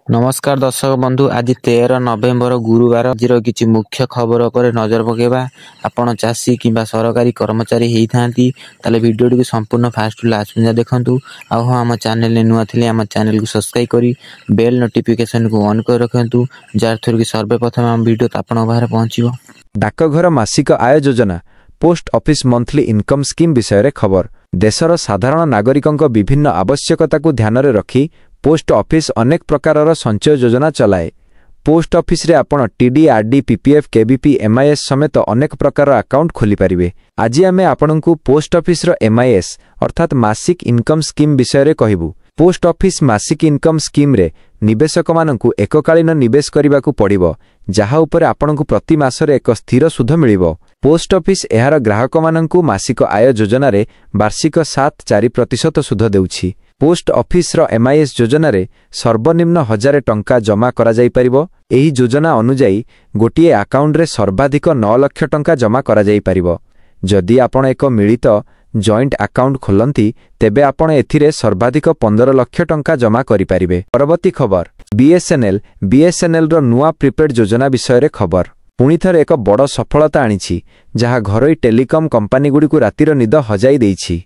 नमस्कार दर्शक बंधु आज 13 नवेम्बर गुरुवार आज किसी मुख्य खबर पर नजर पकेबा। आपण चाषी किंबा सरकारी कर्मचारी होती ताले वीडियो को संपूर्ण फास्ट लास्ट में देखंतु। आ हाँ आम चैनल नुआ थिले आम चैनल को सब्सक्राइब करी बेल नोटिफिकेशन को ऑन कर रखंतु जार थोर कि सर्वप्रथम आम वीडियो आपण बाहर पहुंचो। डाकघर मासिक आय योजना post office monthly income scheme विषय रे खबर। देशर साधारण नागरिकंक विभिन्न आवश्यकता को ध्यान रे रखी पोस्ट ऑफिस अनेक प्रकारर संचय योजना चलाए। पोस्ट ऑफिस रे आपण TD RD PPF KBP MIS समेत अनेक प्रकार अकाउंट खोली पारिबे। आज आमे आपनकु पोस्ट ऑफिस रो एमआईएस अर्थात मासिक इनकम स्कीम विषय रे कहिबु। पोस्ट ऑफिस मासिक इनकम स्कीम रे निवेशक मानकु एककालीन निवेश करिबाकु पड़िबो, जहा उपरे आपनकु प्रति मासरे एक स्थिर सुध मिलिबो। पोस्ट ऑफिस एहार ग्राहक मानकु मासिक आय योजना रे वार्षिक 7.4% सुध देउछि। पोस्ट ऑफिस रो एमआईएस योजना रे सर्वनिम्न 1000 टंका जमा करा जाई परिबो। एही योजना अनुजाई गोटिए अकाउंट रे सर्वाधिक 9 लाख टंका जमा करा जाई परिबो। जदि आपण एक मिलित जॉइंट अकाउंट खोलंती तेबे आपण एथिरे सर्वाधिक 15 लाख टंका जमा करि परिबे। परवर्ती खबर बीएसएनएल रो नुआ प्रीपेड योजना विषय रे खबर। पुणी थरे एक बड़ सफलता आनिछि जहा घरोई टेलीकॉम कंपनी गुडी को रातिर निद हजाई देइछि।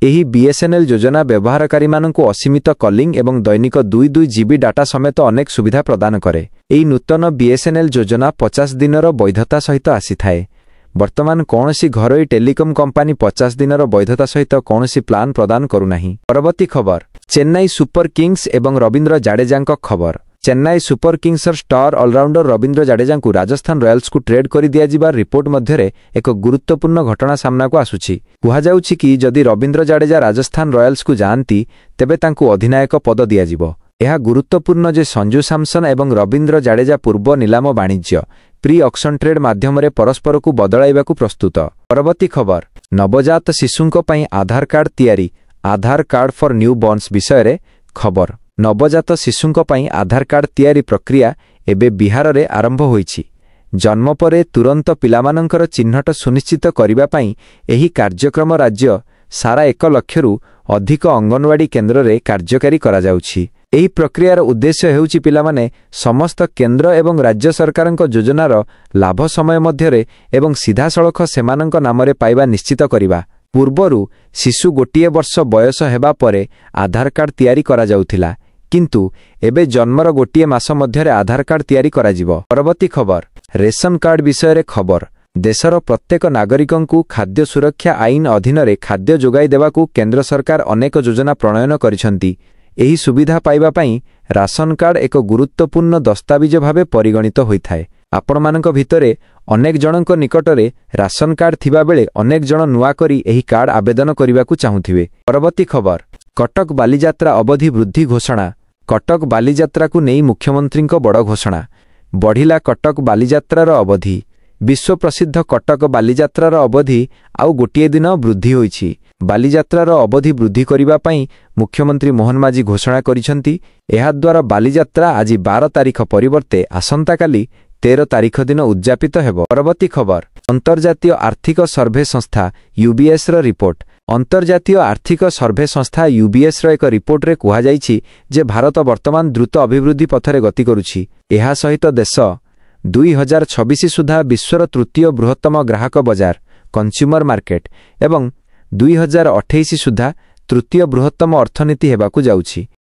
एही बीएसएनएल योजना व्यवहारकारी माननकु असीमित कॉलिंग एवं दैनिक 2 जीबी डाटा समेत अनेक सुविधा प्रदान करे। एही नूतन बीएसएनएल योजना 50 दिनर वैधता सहित आसीथाए। वर्तमान कौनसी घरोई टेलीकॉम कंपनी 50 दिनर वैधता सहित कौनसी प्लान प्रदान करुनाही। परवर्ती खबर चेन्नई सुपर किंग्स एवं रविंद्र जाडेजांक खबर। चेन्नई सुपर किंग्सर स्टार ऑलराउंडर रविंद्र जाडेजा को राजस्थान रॉयल्स को ट्रेड कर दिया जिबार रिपोर्ट मध्यरे एक गुरुत्वपूर्ण घटना सामना को आसुछि। कुहा जाउछि कि जदि रविंद्र जाडेजा राजस्थान रॉयल्स को जाआंती तेबे तांकु अधिनायक पद दिया जिवो। यह गुरुत्वपूर्ण जे संजू सैमसन एवं रविंद्र जाडेजा पूर्व निलाम वाणिज्य प्री ऑक्शन ट्रेड माध्यम परस्पर को बदलाइबाकू प्रस्तुत। परवर्ती खबर नवजात शिशुंक पई आधार कार्ड तैयारी आधार कार्ड फॉर न्यू बॉर्न्स विषय रे खबर। नवजात शिशुंक पई आधार कार्ड तैयारी प्रक्रिया एबे बिहार रे आरंभ होईछि। जन्म परे तुरंत पिलामानंकर चिन्हट सुनिश्चित करिबा पई एही कार्यक्रम राज्य सारा 1 लाखरू अधिक अंगनवाड़ी केन्द्र रे कार्यकारी करा जाउछि। एही प्रक्रियार उद्देश्य हेउछि पिलामाने समस्त केन्द्र एवं राज्य सरकारक योजनार लाभ समय मध्यरे एवं सीधा सड़क सेमानक नामरे पाइबा निश्चित करिबा। पूर्वरु शिशु गोटिए वर्ष बयस हेबा परे आधार कार्ड तैयारी करा जाउथिला, किंतु एबे जन्मर गोटिए मास मध्यरे आधार कार्ड तैयारी करा जिवो। परवर्ती खबर रेशन कार्ड विषय रे खबर। देशर प्रत्येक नागरिकंकु खाद्य सुरक्षा आईन अधीन रे खाद्य जोगाई देवाकू केंद्र सरकार अनेक योजना प्रणयन करिसंती। एही सुविधा पाइबा पई राशन कार्ड एक गुरुत्वपूर्ण दस्तावेज भावे परिगणित होइथाय। आपण मानक भितरे अनेक जनक निकटरे राशन कार्ड थिबा बेले अनेक जन नुआ करी एही कार्ड आवेदन करिबाकू चाहुथिबे। परवर्ती खबर कटक बालीयात्रा अवधि वृद्धि घोषणा। कटक बालीयात्रा को नहीं मुख्यमंत्री बड़ घोषणा। बढ़िला कटक बालीयात्रार अवधि। विश्व प्रसिद्ध कटक बालीयात्रार अवधि आउ गोटिए दिन वृद्धि होईछि। बालीयात्रार अवधि वृद्धि करिबा पई मुख्यमंत्री मोहन माझी घोषणा करिसंती। एहा द्वारा बालीयात्रा आज 12 तारिख परिवर्ते आसंता काली 13 तारिख दिन उद्यापित हेबो। परवर्ती खबर अंतर्जातीय आर्थिक सर्वे संस्था यूबीएस रो रिपोर्ट। अंतर्जातीय आर्थिक सर्वे संस्था यूबीएस रो एक रिपोर्ट रे कुहा जाइछि जे भारत वर्तमान द्रुत अभिवृद्धि पथरे गति करुछि। एहा सहित देश 2026 सुधा विश्वर तृतीय बृहत्तम ग्राहक बजार कंज्यूमर मार्केट एवं 2028 सुधा तृतीय बृहत्तम अर्थनीति हेबाकू जाउछि।